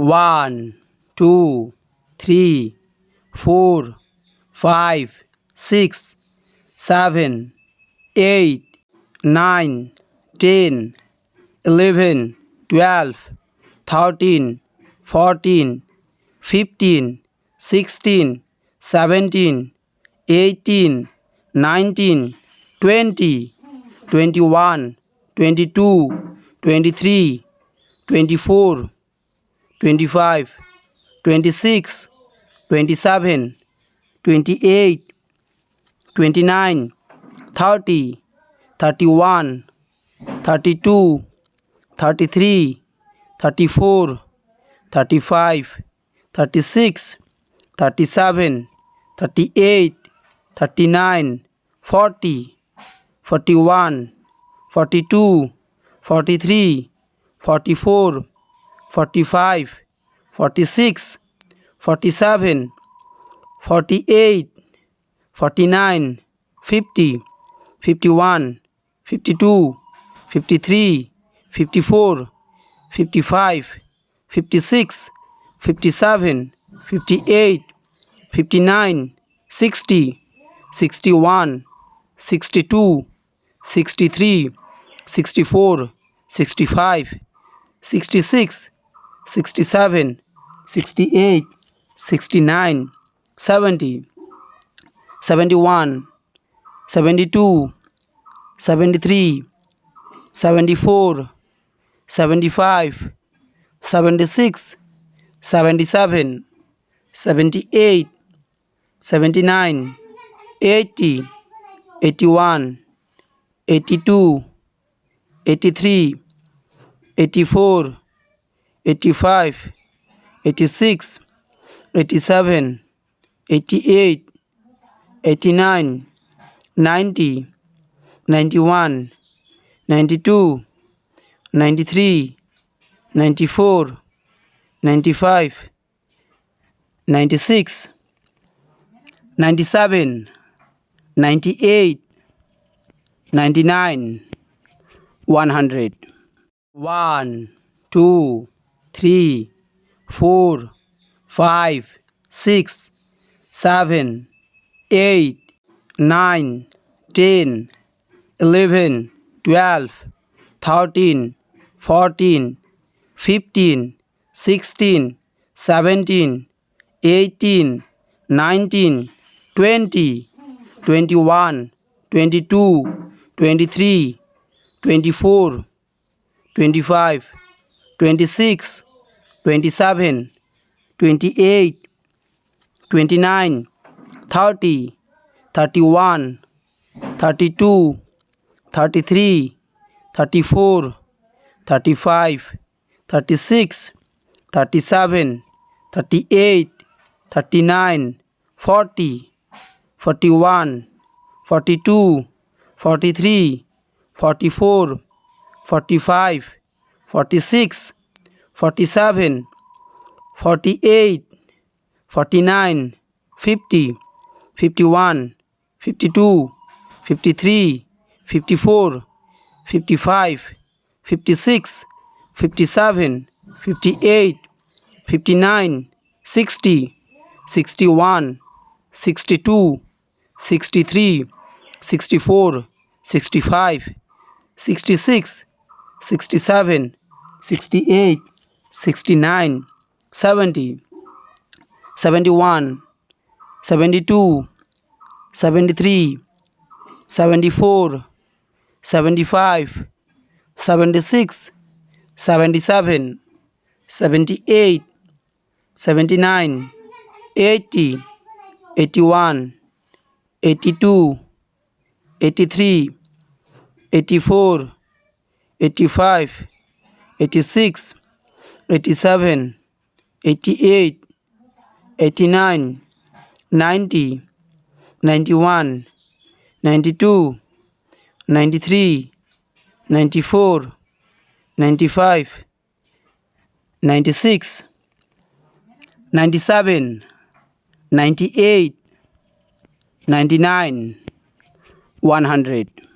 1 2 3 4 5 6 7 8 9 10 11 12 13 14 15 16 17 18 19 20 21 22 23 24 25 26 27 28 29 30 31 32 33 34 35 36 37 38 39 40 41 42 43 44 45 46 47 48 49 50 51 52 53 54 55 56 57 58 59 60 61 62 63 64 65 66 67 68 69 70 71 72 73 74 75 76 77 78 79 80 81 82 83 84 85 86 87 88 89 90 91 92 93 94 95 96 97 98 99 100 1 2 3 4 5 6 7 8 9 10 11 12 13 14 15 16 17 18 19 20 21 22 23 24 25 26 27 28 29 30 31 32 33 34 35 36 37 38 39 40 41 42 43 44 45 46 47 48 49 50 51 52 53 54 55 56 57 58 59 60 61 62 63 64 65 66 67 68 69 70 71 72 73 74 75 76 77 78 79 80 81 82 83 84 85 86 87 88 89 90 91 92 93 94 95 96 97 98 99 100